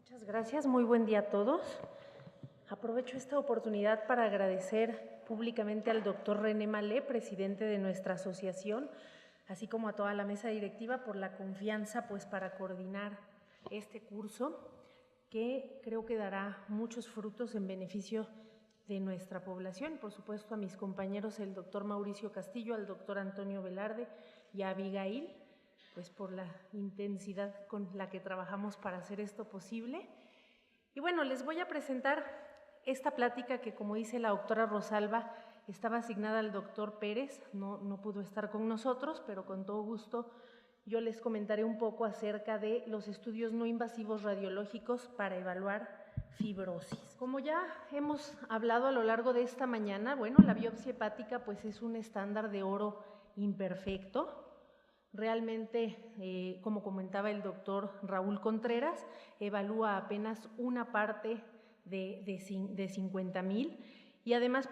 Muchas gracias, muy buen día a todos. Aprovecho esta oportunidad para agradecer públicamente al doctor René Malé, presidente de nuestra asociación, así como a toda la mesa directiva por la confianza para coordinar este curso que creo que dará muchos frutos en beneficio de nuestra población. Por supuesto a mis compañeros, el doctor Mauricio Castillo, al doctor Antonio Velarde y a Abigail, por la intensidad con la que trabajamos para hacer esto posible. Y bueno, les voy a presentar esta plática que, como dice la doctora Rosalba, estaba asignada al doctor Pérez, no pudo estar con nosotros, pero con todo gusto yo les comentaré un poco acerca de los estudios no invasivos radiológicos para evaluar fibrosis. Como ya hemos hablado a lo largo de esta mañana, bueno, la biopsia hepática es un estándar de oro imperfecto. Realmente, como comentaba el doctor Raúl Contreras, evalúa apenas una parte de 50,000 y además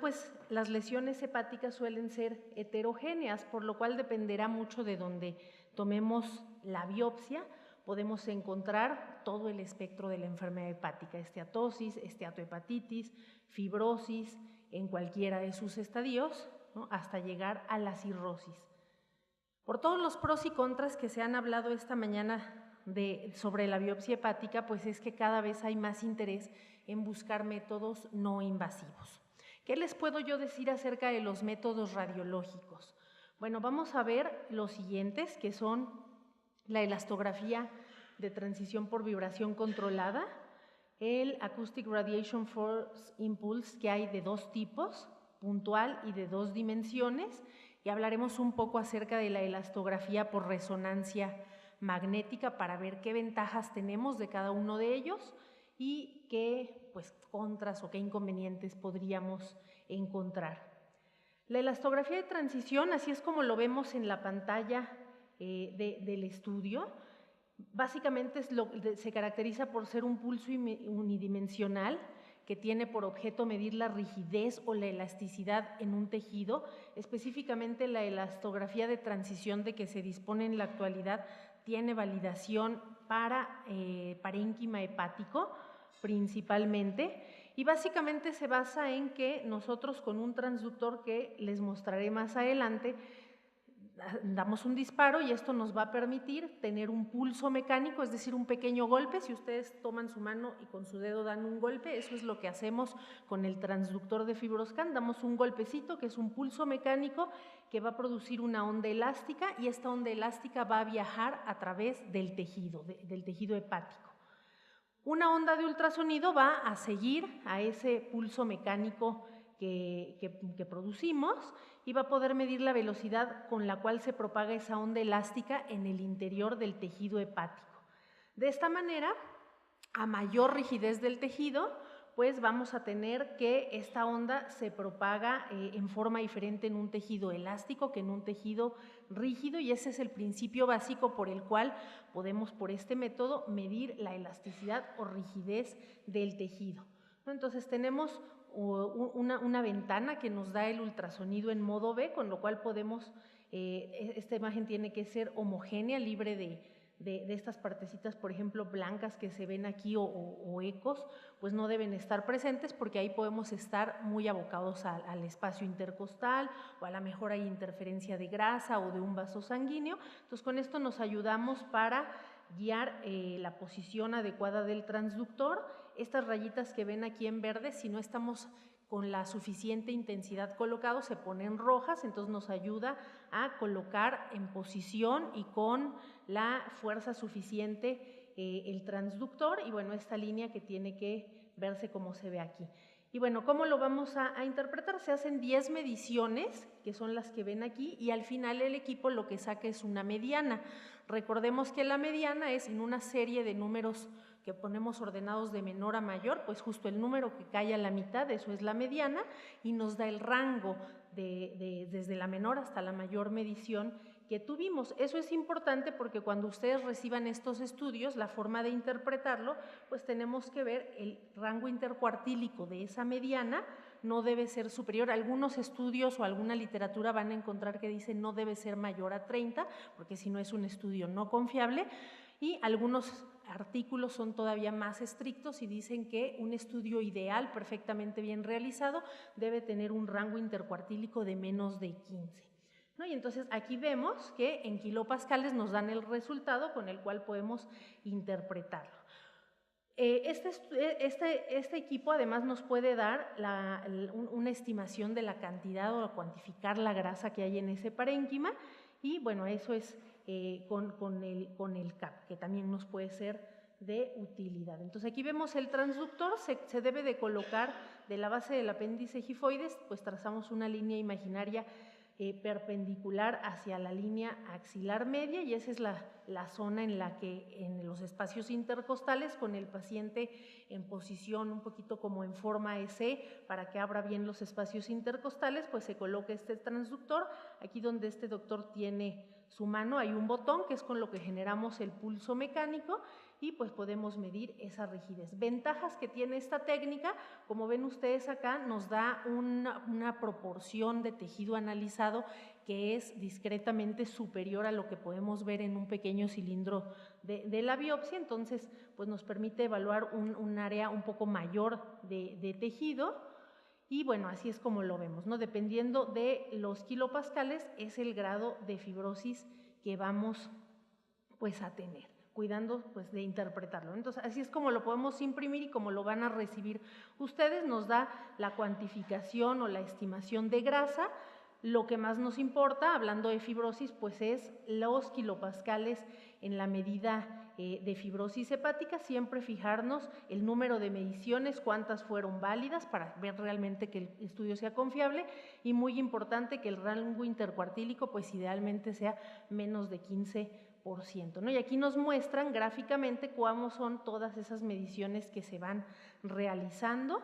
las lesiones hepáticas suelen ser heterogéneas, por lo cual dependerá mucho de donde tomemos la biopsia. Podemos encontrar todo el espectro de la enfermedad hepática, esteatosis, esteatohepatitis, fibrosis, en cualquiera de sus estadios, ¿no?, hasta llegar a la cirrosis. Por todos los pros y contras que se han hablado esta mañana sobre la biopsia hepática, es que cada vez hay más interés en buscar métodos no invasivos. ¿Qué les puedo yo decir acerca de los métodos radiológicos? Bueno, vamos a ver los siguientes, que son la elastografía de transición por vibración controlada, el Acoustic Radiation Force Impulse, que hay de dos tipos, puntual y de 2 dimensiones, y hablaremos un poco acerca de la elastografía por resonancia magnética para ver qué ventajas tenemos de cada uno de ellos y qué contras o qué inconvenientes podríamos encontrar. La elastografía de transición, así es como lo vemos en la pantalla del estudio, básicamente se caracteriza por ser un pulso unidimensional que tiene por objeto medir la rigidez o la elasticidad en un tejido. Específicamente la elastografía de transición de que se dispone en la actualidad tiene validación para parénquima hepático principalmente, y básicamente se basa en que nosotros con un transductor que les mostraré más adelante damos un disparo y esto nos va a permitir tener un pulso mecánico, es decir, un pequeño golpe. Si ustedes toman su mano y con su dedo dan un golpe, eso es lo que hacemos con el transductor de FibroScan, damos un golpecito que es un pulso mecánico que va a producir una onda elástica y esta onda elástica va a viajar a través del tejido hepático. Una onda de ultrasonido va a seguir a ese pulso mecánico que producimos y va a poder medir la velocidad con la cual se propaga esa onda elástica en el interior del tejido hepático. De esta manera, a mayor rigidez del tejido, vamos a tener que esta onda se propaga en forma diferente en un tejido elástico que en un tejido rígido, y ese es el principio básico por el cual podemos, por este método, medir la elasticidad o rigidez del tejido. Entonces tenemos una ventana que nos da el ultrasonido en modo B, con lo cual podemos, esta imagen tiene que ser homogénea, libre de estas partecitas, por ejemplo, blancas que se ven aquí o ecos, no deben estar presentes porque ahí podemos estar muy abocados al espacio intercostal o a lo mejor hay interferencia de grasa o de un vaso sanguíneo. Entonces con esto nos ayudamos para guiar la posición adecuada del transductor. Estas rayitas que ven aquí en verde, si no estamos con la suficiente intensidad colocados, se ponen rojas, entonces nos ayuda a colocar en posición y con la fuerza suficiente el transductor, y bueno, esta línea que tiene que verse como se ve aquí. Y bueno, ¿cómo lo vamos a interpretar? Se hacen 10 mediciones, que son las que ven aquí, y al final el equipo lo que saca es una mediana. Recordemos que la mediana es en una serie de números que ponemos ordenados de menor a mayor, justo el número que cae a la mitad, eso es la mediana, y nos da el rango desde la menor hasta la mayor medición que tuvimos. Eso es importante porque cuando ustedes reciban estos estudios, la forma de interpretarlo, tenemos que ver el rango intercuartílico de esa mediana, no debe ser superior. Algunos estudios o alguna literatura van a encontrar que dice no debe ser mayor a 30, porque si no es un estudio no confiable. y algunos artículos son todavía más estrictos y dicen que un estudio ideal, perfectamente bien realizado, debe tener un rango intercuartílico de menos de 15. ¿No? Y entonces aquí vemos que en kilopascales nos dan el resultado con el cual podemos interpretarlo. Este equipo además nos puede dar una estimación de la cantidad o cuantificar la grasa que hay en ese parénquima, y bueno, eso es con el CAP, que también nos puede ser de utilidad. Entonces aquí vemos el transductor, se debe de colocar de la base del apéndice gifoides, pues trazamos una línea imaginaria perpendicular hacia la línea axilar media, y esa es la zona en la que en los espacios intercostales, con el paciente en posición un poquito como en forma S, para que abra bien los espacios intercostales, pues se coloca este transductor. Aquí donde este doctor tiene su mano hay un botón que es con lo que generamos el pulso mecánico, y pues podemos medir esa rigidez. Ventajas que tiene esta técnica: como ven ustedes acá, nos da una proporción de tejido analizado que es discretamente superior a lo que podemos ver en un pequeño cilindro de la biopsia. Entonces pues nos permite evaluar un área un poco mayor de tejido, y bueno, así es como lo vemos, ¿no? Dependiendo de los kilopascales es el grado de fibrosis que vamos pues a tener, cuidando pues de interpretarlo. Entonces así es como lo podemos imprimir y como lo van a recibir ustedes. Nos da la cuantificación o la estimación de grasa. Lo que más nos importa, hablando de fibrosis, pues es los kilopascales en la medida de fibrosis hepática. Siempre fijarnos el número de mediciones, cuántas fueron válidas, para ver realmente que el estudio sea confiable, y muy importante que el rango intercuartílico pues idealmente sea menos de 15%, ¿no? Y aquí nos muestran gráficamente cómo son todas esas mediciones que se van realizando.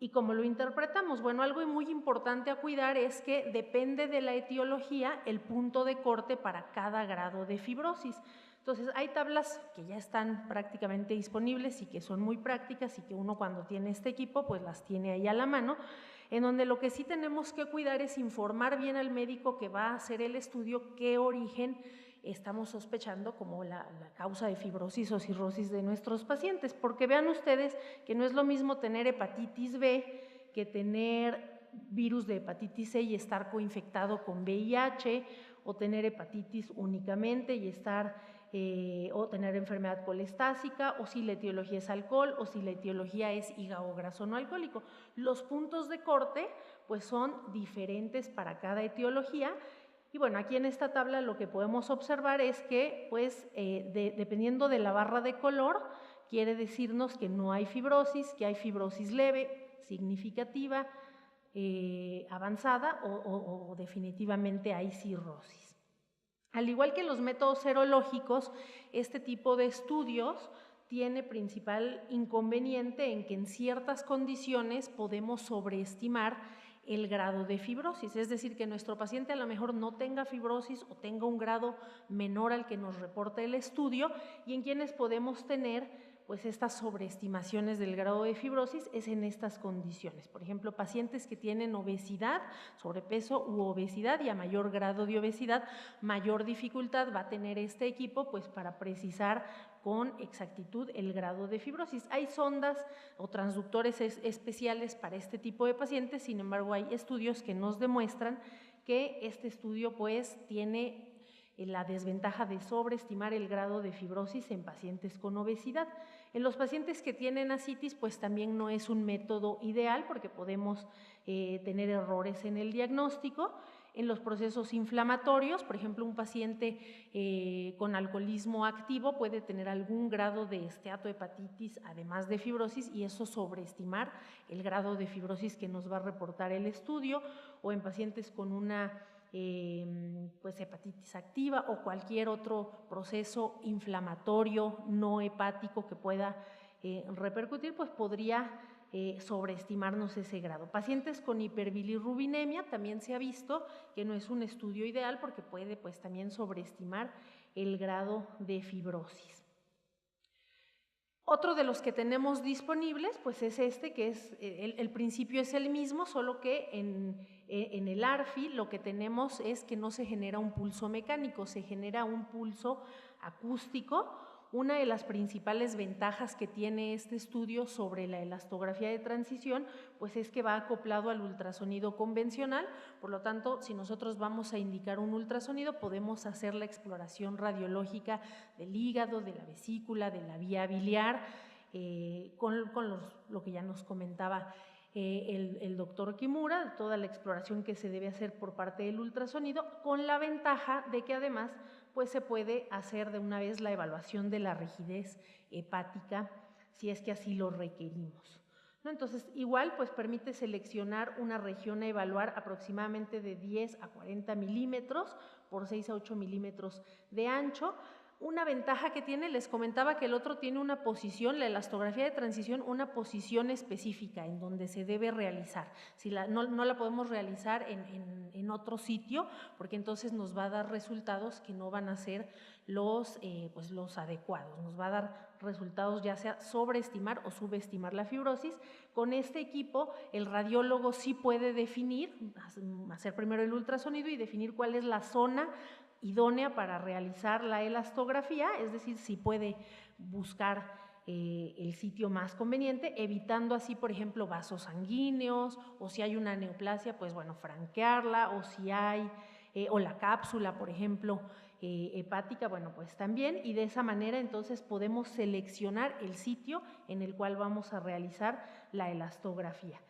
¿Y cómo lo interpretamos? Bueno, algo muy importante a cuidar es que depende de la etiología el punto de corte para cada grado de fibrosis. Entonces hay tablas que ya están prácticamente disponibles y que son muy prácticas, y que uno cuando tiene este equipo pues las tiene ahí a la mano, en donde lo que sí tenemos que cuidar es informar bien al médico que va a hacer el estudio qué origen estamos sospechando como la causa de fibrosis o cirrosis de nuestros pacientes, porque vean ustedes que no es lo mismo tener hepatitis B que tener virus de hepatitis C y estar coinfectado con VIH, o tener hepatitis únicamente y o tener enfermedad colestásica, o si la etiología es alcohol, o si la etiología es hígado graso no alcohólico. Los puntos de corte pues son diferentes para cada etiología. Y bueno, aquí en esta tabla lo que podemos observar es que pues dependiendo de la barra de color, quiere decirnos que no hay fibrosis, que hay fibrosis leve, significativa, avanzada o definitivamente hay cirrosis. Al igual que los métodos serológicos, este tipo de estudios tiene principal inconveniente en que en ciertas condiciones podemos sobreestimar el grado de fibrosis, es decir, que nuestro paciente a lo mejor no tenga fibrosis o tenga un grado menor al que nos reporta el estudio, y en quienes podemos tener pues estas sobreestimaciones del grado de fibrosis es en estas condiciones. Por ejemplo, pacientes que tienen obesidad, sobrepeso u obesidad, y a mayor grado de obesidad, mayor dificultad va a tener este equipo pues para precisar con exactitud el grado de fibrosis. Hay sondas o transductores especiales para este tipo de pacientes, sin embargo hay estudios que nos demuestran que este estudio pues tiene la desventaja de sobreestimar el grado de fibrosis en pacientes con obesidad. En los pacientes que tienen ascitis pues también no es un método ideal, porque podemos tener errores en el diagnóstico. En los procesos inflamatorios, por ejemplo, un paciente con alcoholismo activo puede tener algún grado de esteatohepatitis además de fibrosis, y eso sobreestimar el grado de fibrosis que nos va a reportar el estudio. O en pacientes con una pues hepatitis activa o cualquier otro proceso inflamatorio no hepático que pueda repercutir, pues podría sobreestimarnos ese grado. Pacientes con hiperbilirrubinemia también se ha visto que no es un estudio ideal, porque puede pues también sobreestimar el grado de fibrosis. Otro de los que tenemos disponibles pues es este, que es el principio es el mismo, solo que en el ARFI lo que tenemos es que no se genera un pulso mecánico, se genera un pulso acústico una de las principales ventajas que tiene este estudio sobre la elastografía de transición, pues es que va acoplado al ultrasonido convencional. Por lo tanto, si nosotros vamos a indicar un ultrasonido, podemos hacer la exploración radiológica del hígado, de la vesícula, de la vía biliar, con lo que ya nos comentaba el doctor Kimura, toda la exploración que se debe hacer por parte del ultrasonido, con la ventaja de que además pues se puede hacer de una vez la evaluación de la rigidez hepática si es que así lo requerimos, ¿no? Entonces, igual pues permite seleccionar una región a evaluar aproximadamente de 10 a 40 milímetros por 6 a 8 milímetros de ancho. Una ventaja que tiene, les comentaba que el otro tiene una posición, la elastografía de transición, una posición específica en donde se debe realizar. Si no la podemos realizar en otro sitio, porque entonces nos va a dar resultados que no van a ser los adecuados. Nos va a dar resultados ya sea sobreestimar o subestimar la fibrosis. Con este equipo, el radiólogo sí puede definir, hacer primero el ultrasonido y definir cuál es la zona idónea para realizar la elastografía, es decir, si puede buscar el sitio más conveniente, evitando así, por ejemplo, vasos sanguíneos, o si hay una neoplasia, pues bueno, franquearla, o si hay, o la cápsula, por ejemplo, hepática, bueno, pues también, y de esa manera entonces podemos seleccionar el sitio en el cual vamos a realizar la elastografía.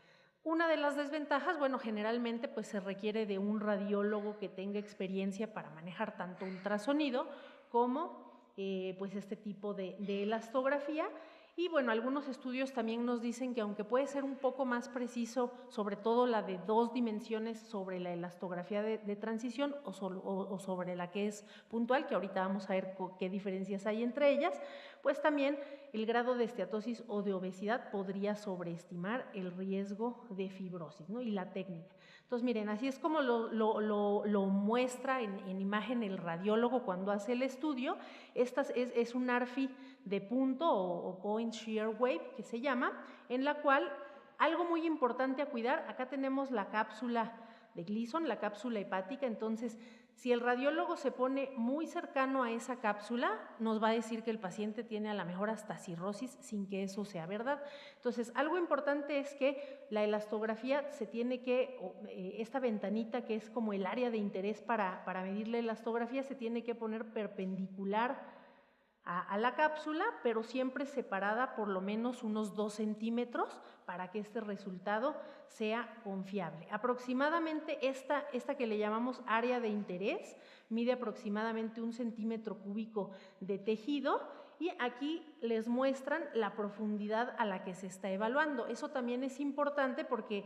Una de las desventajas, bueno, generalmente pues se requiere de un radiólogo que tenga experiencia para manejar tanto ultrasonido como pues este tipo de elastografía. Y bueno, algunos estudios también nos dicen que aunque puede ser un poco más preciso, sobre todo la de 2 dimensiones sobre la elastografía de transición o sobre la que es puntual, que ahorita vamos a ver qué diferencias hay entre ellas, pues también el grado de esteatosis o de obesidad podría sobreestimar el riesgo de fibrosis, ¿no? Y la técnica. Entonces, miren, así es como lo muestra en imagen el radiólogo cuando hace el estudio. Esta es un ARFI de punto o Point Shear Wave, que se llama, en la cual algo muy importante a cuidar, acá tenemos la cápsula de Gleason, la cápsula hepática. Entonces, si el radiólogo se pone muy cercano a esa cápsula, nos va a decir que el paciente tiene a lo mejor hasta cirrosis sin que eso sea verdad. Entonces, algo importante es que la elastografía se tiene que, esta ventanita que es como el área de interés para medir la elastografía, se tiene que poner perpendicular a la cápsula, pero siempre separada por lo menos unos 2 centímetros para que este resultado sea confiable. Aproximadamente esta que le llamamos área de interés mide aproximadamente 1 centímetro cúbico de tejido, y aquí les muestran la profundidad a la que se está evaluando. Eso también es importante porque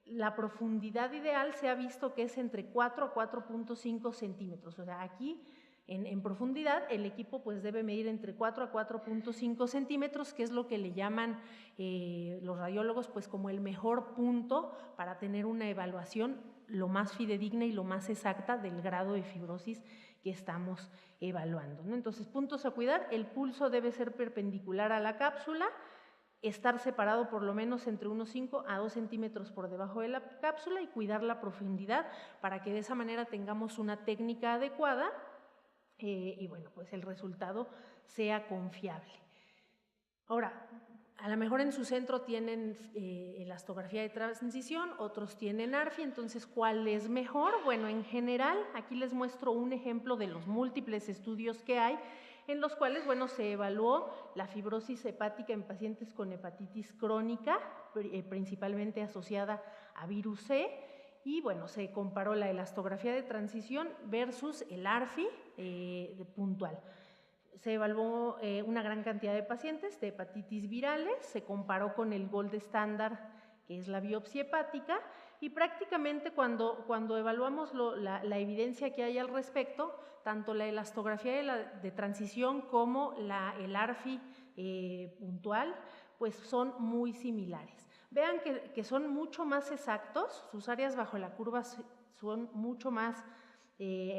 la profundidad ideal se ha visto que es entre 4 a 4.5 centímetros, o sea, aquí en profundidad el equipo pues debe medir entre 4 a 4.5 centímetros, que es lo que le llaman los radiólogos pues como el mejor punto para tener una evaluación lo más fidedigna y lo más exacta del grado de fibrosis que estamos evaluando, ¿no? Entonces, puntos a cuidar: el pulso debe ser perpendicular a la cápsula, estar separado por lo menos entre unos 5 a 2 centímetros por debajo de la cápsula y cuidar la profundidad para que de esa manera tengamos una técnica adecuada y bueno, pues el resultado sea confiable. Ahora, a lo mejor en su centro tienen elastografía de transición, otros tienen ARFI, entonces, ¿cuál es mejor? Bueno, en general, aquí les muestro un ejemplo de los múltiples estudios que hay, en los cuales, bueno, se evaluó la fibrosis hepática en pacientes con hepatitis crónica, principalmente asociada a virus C, y bueno, se comparó la elastografía de transición versus el ARFI puntual. Se evaluó una gran cantidad de pacientes de hepatitis virales, se comparó con el gold estándar, que es la biopsia hepática, y prácticamente cuando evaluamos la evidencia que hay al respecto, tanto la elastografía de transición como el ARFI puntual, pues son muy similares. Vean que son mucho más exactos, sus áreas bajo la curva son mucho más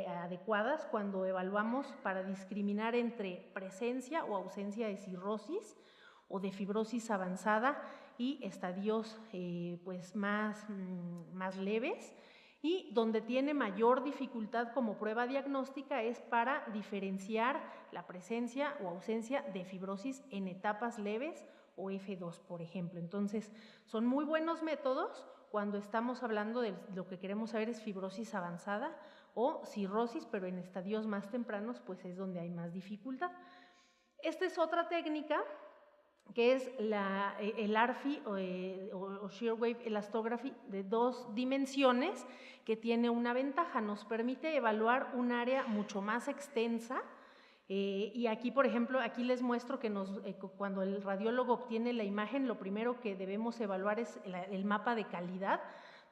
adecuadas cuando evaluamos para discriminar entre presencia o ausencia de cirrosis o de fibrosis avanzada y estadios pues más leves. y donde tiene mayor dificultad como prueba diagnóstica es para diferenciar la presencia o ausencia de fibrosis en etapas leves o F2, por ejemplo. Entonces, son muy buenos métodos cuando estamos hablando de lo que queremos saber es fibrosis avanzada o cirrosis, pero en estadios más tempranos pues es donde hay más dificultad. Esta es otra técnica que es el ARFI o Shear Wave Elastography de 2 dimensiones, que tiene una ventaja, nos permite evaluar un área mucho más extensa. Y aquí, por ejemplo, aquí les muestro que cuando el radiólogo obtiene la imagen, lo primero que debemos evaluar es el mapa de calidad.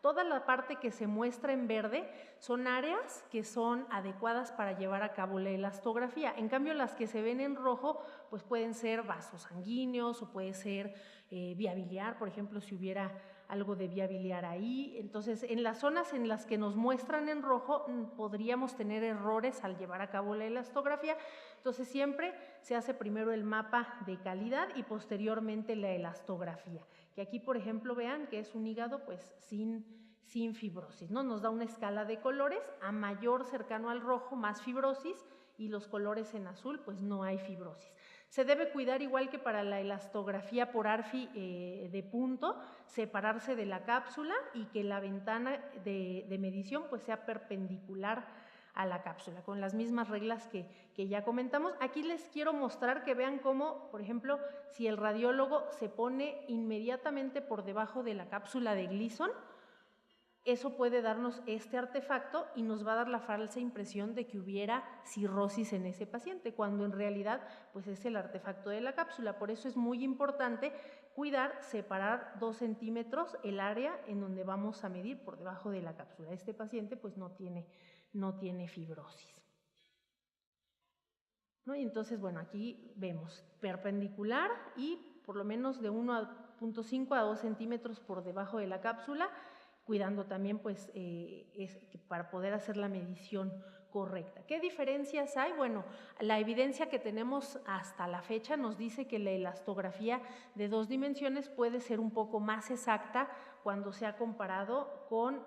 Toda la parte que se muestra en verde son áreas que son adecuadas para llevar a cabo la elastografía. En cambio, las que se ven en rojo, pues pueden ser vasos sanguíneos o puede ser vía biliar, por ejemplo, si hubiera algo de vía biliar ahí. Entonces, en las zonas en las que nos muestran en rojo, podríamos tener errores al llevar a cabo la elastografía. Entonces, siempre se hace primero el mapa de calidad y posteriormente la elastografía. Que aquí, por ejemplo, vean que es un hígado pues sin fibrosis, ¿no? Nos da una escala de colores, a mayor cercano al rojo, más fibrosis, y los colores en azul, pues no hay fibrosis. Se debe cuidar, igual que para la elastografía por ARFI de punto, separarse de la cápsula y que la ventana de medición pues sea perpendicular a la cápsula, con las mismas reglas que ya comentamos. Aquí les quiero mostrar que vean cómo, por ejemplo, si el radiólogo se pone inmediatamente por debajo de la cápsula de Gleason, eso puede darnos este artefacto y nos va a dar la falsa impresión de que hubiera cirrosis en ese paciente, cuando en realidad pues es el artefacto de la cápsula. Por eso es muy importante cuidar, separar 2 centímetros el área en donde vamos a medir por debajo de la cápsula. Este paciente pues no tiene fibrosis, ¿no? Y entonces, bueno, aquí vemos perpendicular y por lo menos de 1,5 a 2 centímetros por debajo de la cápsula, cuidando también pues para poder hacer la medición correcta. ¿Qué diferencias hay? Bueno, la evidencia que tenemos hasta la fecha nos dice que la elastografía de 2 dimensiones puede ser un poco más exacta cuando se ha comparado con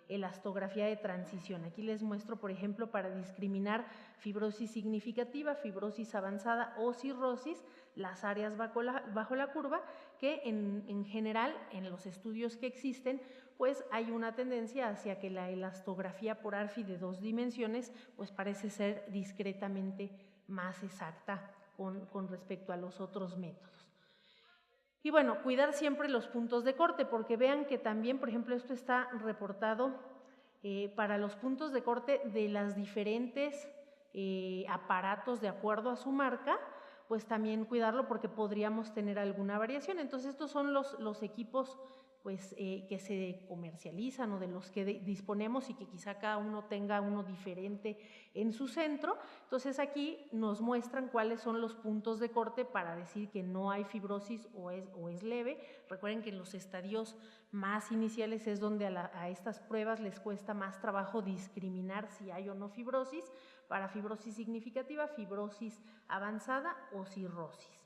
elastografía de transición. Aquí les muestro, por ejemplo, para discriminar fibrosis significativa, fibrosis avanzada o cirrosis, las áreas bajo la curva, que en general en los estudios que existen pues hay una tendencia hacia que la elastografía por ARFI de 2 dimensiones pues parece ser discretamente más exacta con respecto a los otros métodos. Y bueno, cuidar siempre los puntos de corte, porque vean que también, por ejemplo, esto está reportado para los puntos de corte de las diferentes aparatos de acuerdo a su marca, pues también cuidarlo porque podríamos tener alguna variación. Entonces, estos son los equipos pues, que se comercializan o de los que disponemos y que quizá cada uno tenga uno diferente en su centro. Entonces, aquí nos muestran cuáles son los puntos de corte para decir que no hay fibrosis o es leve. Recuerden que en los estadios más iniciales es donde a estas pruebas les cuesta más trabajo discriminar si hay o no fibrosis, para fibrosis significativa, fibrosis avanzada o cirrosis.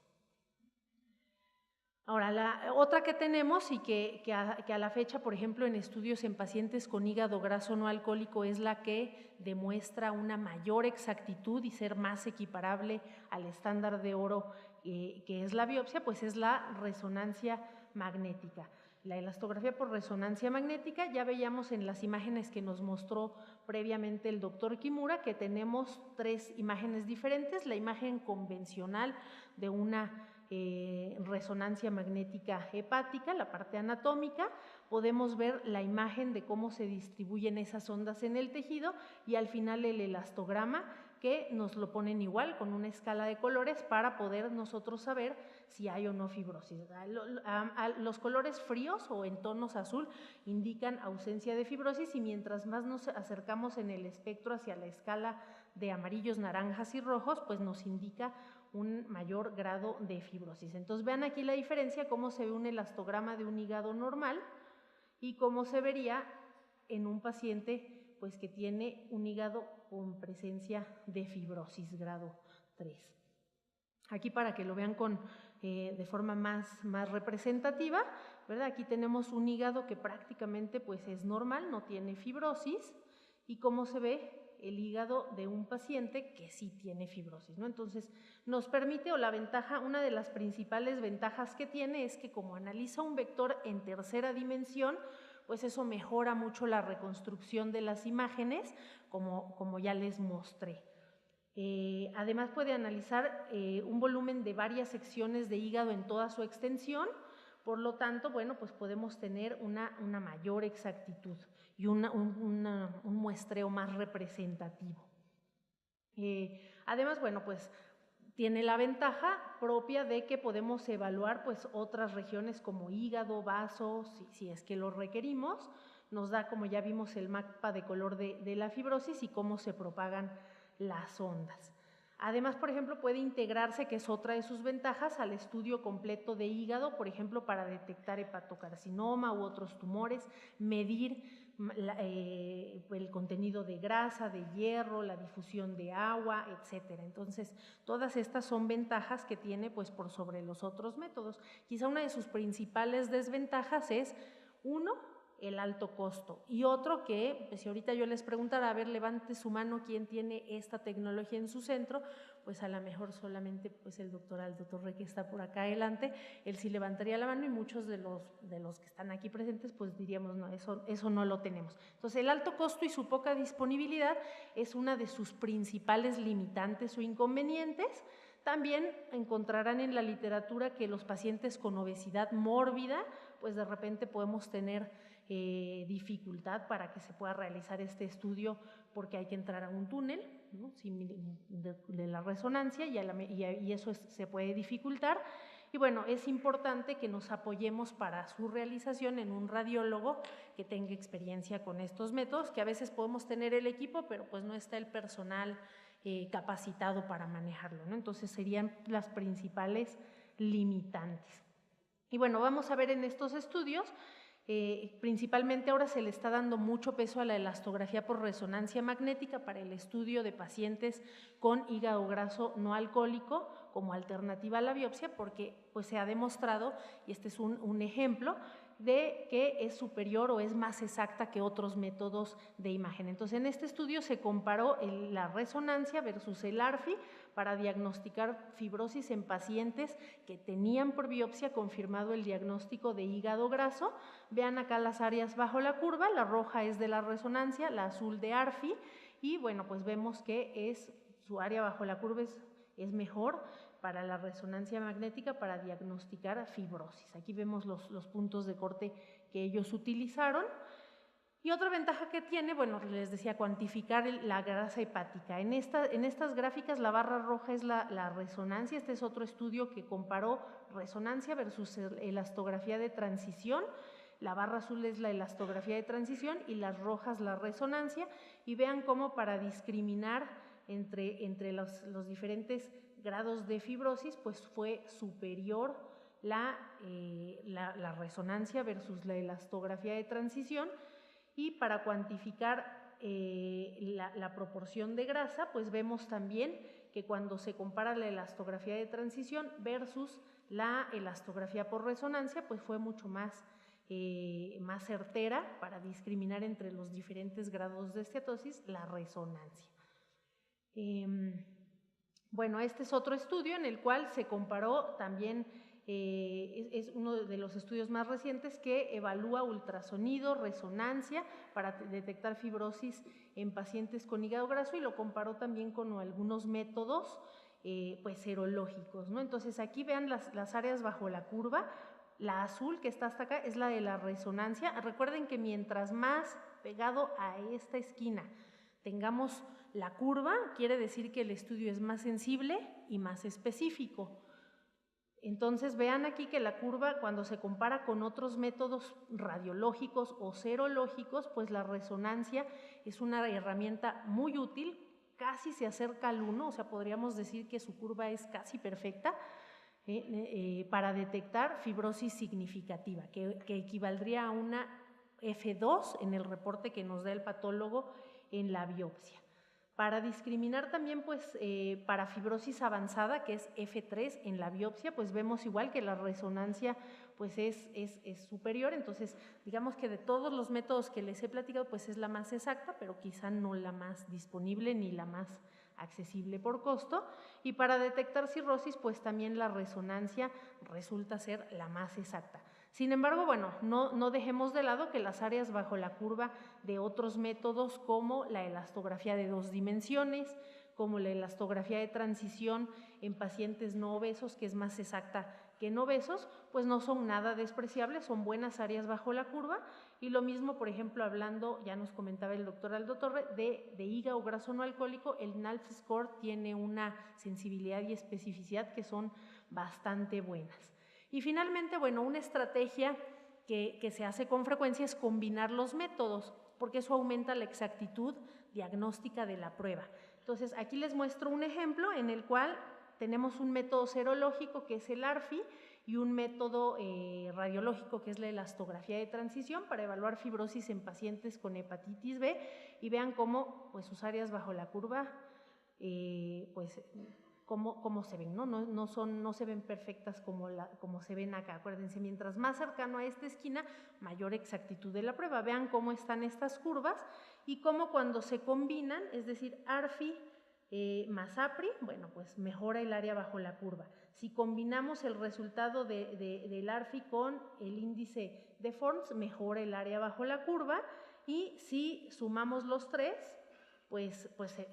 Ahora, la otra que tenemos y que a la fecha, por ejemplo, en estudios en pacientes con hígado graso no alcohólico es la que demuestra una mayor exactitud y ser más equiparable al estándar de oro que es la biopsia, pues es la resonancia magnética. La elastografía por resonancia magnética, ya veíamos en las imágenes que nos mostró previamente el doctor Kimura que tenemos 3 imágenes diferentes: la imagen convencional de una resonancia magnética hepática, la parte anatómica, podemos ver la imagen de cómo se distribuyen esas ondas en el tejido y al final el elastograma, que nos lo ponen igual con una escala de colores para poder nosotros saber si hay o no fibrosis. Los colores fríos o en tonos azul indican ausencia de fibrosis y mientras más nos acercamos en el espectro hacia la escala de amarillos, naranjas y rojos, pues nos indica un mayor grado de fibrosis. Entonces vean aquí la diferencia, cómo se ve un elastograma de un hígado normal y cómo se vería en un paciente pues que tiene un hígado con presencia de fibrosis grado 3. Aquí para que lo vean con de forma más representativa, ¿verdad? Aquí tenemos un hígado que prácticamente pues es normal, no tiene fibrosis, y cómo se ve el hígado de un paciente que sí tiene fibrosis, ¿no? Entonces, nos permite, o la ventaja, una de las principales ventajas que tiene es que como analiza un vector en tercera dimensión, pues eso mejora mucho la reconstrucción de las imágenes, como ya les mostré. Además puede analizar un volumen de varias secciones de hígado en toda su extensión, por lo tanto, bueno, pues podemos tener una mayor exactitud y un muestreo más representativo. Además, bueno, pues tiene la ventaja propia de que podemos evaluar pues otras regiones como hígado, vaso, si es que lo requerimos. Nos da, como ya vimos, el mapa de color de la fibrosis y cómo se propagan las ondas. Además, por ejemplo, puede integrarse, que es otra de sus ventajas, al estudio completo de hígado, por ejemplo, para detectar hepatocarcinoma u otros tumores, medir el contenido de grasa, de hierro, la difusión de agua, etcétera. Entonces, todas estas son ventajas que tiene pues por sobre los otros métodos. Quizá una de sus principales desventajas es, uno, el alto costo, y otro que, pues si ahorita yo les preguntara, a ver, levante su mano quién tiene esta tecnología en su centro, pues a lo mejor solamente pues el doctor Aldo Torre, que está por acá adelante, él sí levantaría la mano, y muchos de los que están aquí presentes pues diríamos, no, eso no lo tenemos. Entonces el alto costo y su poca disponibilidad es una de sus principales limitantes o inconvenientes. También encontrarán en la literatura que los pacientes con obesidad mórbida, pues de repente podemos tener dificultad para que se pueda realizar este estudio, porque hay que entrar a un túnel, ¿no? de la resonancia, y eso se puede dificultar. Y bueno, es importante que nos apoyemos para su realización en un radiólogo que tenga experiencia con estos métodos, que a veces podemos tener el equipo, pero pues no está el personal capacitado para manejarlo, ¿no? Entonces serían las principales limitantes. Y bueno, vamos a ver en estos estudios, principalmente ahora se le está dando mucho peso a la elastografía por resonancia magnética para el estudio de pacientes con hígado graso no alcohólico como alternativa a la biopsia, porque pues se ha demostrado, y este es un ejemplo, de que es superior o es más exacta que otros métodos de imagen. Entonces, en este estudio se comparó la resonancia versus el ARFI para diagnosticar fibrosis en pacientes que tenían por biopsia confirmado el diagnóstico de hígado graso. Vean acá las áreas bajo la curva, la roja es de la resonancia, la azul de ARFI, y bueno, pues vemos que su área bajo la curva es mejor para la resonancia magnética para diagnosticar fibrosis. Aquí vemos los puntos de corte que ellos utilizaron. Y otra ventaja que tiene, bueno, les decía, cuantificar la grasa hepática. En estas gráficas la barra roja es la resonancia. Este es otro estudio que comparó resonancia versus elastografía de transición. La barra azul es la elastografía de transición y las rojas la resonancia. Y vean cómo para discriminar entre los diferentes grados de fibrosis, pues fue superior la resonancia versus la elastografía de transición. Y para cuantificar la proporción de grasa, pues vemos también que cuando se compara la elastografía de transición versus la elastografía por resonancia, pues fue mucho más certera para discriminar entre los diferentes grados de esteatosis la resonancia. Bueno, este es otro estudio en el cual se comparó también, es uno de los estudios más recientes que evalúa ultrasonido, resonancia para detectar fibrosis en pacientes con hígado graso, y lo comparó también con algunos métodos pues serológicos, ¿no? Entonces aquí vean las áreas bajo la curva. La azul que está hasta acá es la de la resonancia. Recuerden que mientras más pegado a esta esquina tengamos la curva, quiere decir que el estudio es más sensible y más específico. Entonces vean aquí que la curva, cuando se compara con otros métodos radiológicos o serológicos, pues la resonancia es una herramienta muy útil, casi se acerca al 1, o sea, podríamos decir que su curva es casi perfecta para detectar fibrosis significativa, que equivaldría a una F2 en el reporte que nos da el patólogo en la biopsia. Para discriminar también, pues, para fibrosis avanzada, que es F3 en la biopsia, pues vemos igual que la resonancia pues es superior. Entonces, digamos que de todos los métodos que les he platicado, pues es la más exacta, pero quizá no la más disponible ni la más accesible por costo. Y para detectar cirrosis, pues también la resonancia resulta ser la más exacta. Sin embargo, bueno, no dejemos de lado que las áreas bajo la curva de otros métodos como la elastografía de 2 dimensiones, como la elastografía de transición en pacientes no obesos, que es más exacta que en obesos, pues no son nada despreciables, son buenas áreas bajo la curva. Y lo mismo, por ejemplo, hablando, ya nos comentaba el doctor Aldo Torre, de hígado graso no alcohólico, el NALF score tiene una sensibilidad y especificidad que son bastante buenas. Y finalmente, bueno, una estrategia que se hace con frecuencia es combinar los métodos, porque eso aumenta la exactitud diagnóstica de la prueba. Entonces, aquí les muestro un ejemplo en el cual tenemos un método serológico que es el ARFI y un método radiológico que es la elastografía de transición para evaluar fibrosis en pacientes con hepatitis B, y vean cómo pues sus áreas bajo la curva pues cómo se ven, ¿no? No se ven perfectas como se ven acá. Acuérdense, mientras más cercano a esta esquina, mayor exactitud de la prueba. Vean cómo están estas curvas y cómo cuando se combinan, es decir, ARFI más APRI, bueno, pues mejora el área bajo la curva. Si combinamos el resultado del ARFI con el índice de Forms, mejora el área bajo la curva, y si sumamos los tres, pues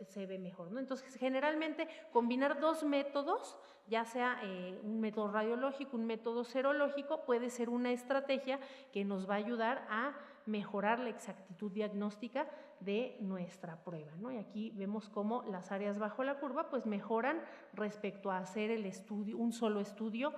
se ve mejor, ¿no? Entonces, generalmente, combinar dos métodos, ya sea un método radiológico, un método serológico, puede ser una estrategia que nos va a ayudar a mejorar la exactitud diagnóstica de nuestra prueba, ¿no? Y aquí vemos cómo las áreas bajo la curva pues mejoran respecto a hacer el estudio, un solo estudio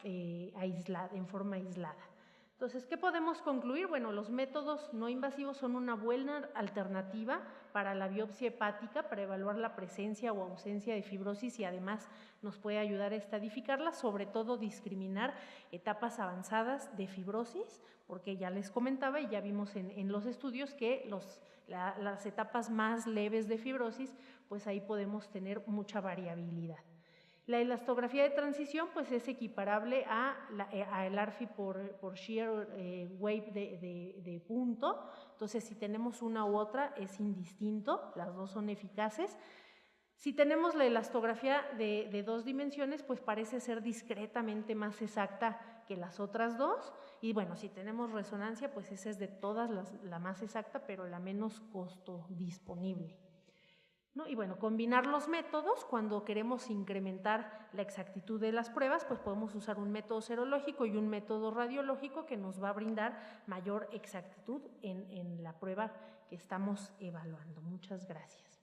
en forma aislada. Entonces, ¿qué podemos concluir? Bueno, los métodos no invasivos son una buena alternativa para la biopsia hepática, para evaluar la presencia o ausencia de fibrosis, y además nos puede ayudar a estadificarla, sobre todo discriminar etapas avanzadas de fibrosis, porque ya les comentaba y ya vimos en los estudios que las etapas más leves de fibrosis, pues ahí podemos tener mucha variabilidad. La elastografía de transición pues es equiparable a el ARFI por shear wave de punto. Entonces, si tenemos una u otra es indistinto, las dos son eficaces. Si tenemos la elastografía de 2 dimensiones, pues parece ser discretamente más exacta que las otras dos. Y bueno, si tenemos resonancia, pues esa es de todas la más exacta, pero la menos costo disponible, ¿no? Y bueno, combinar los métodos cuando queremos incrementar la exactitud de las pruebas, pues podemos usar un método serológico y un método radiológico que nos va a brindar mayor exactitud en la prueba que estamos evaluando. Muchas gracias.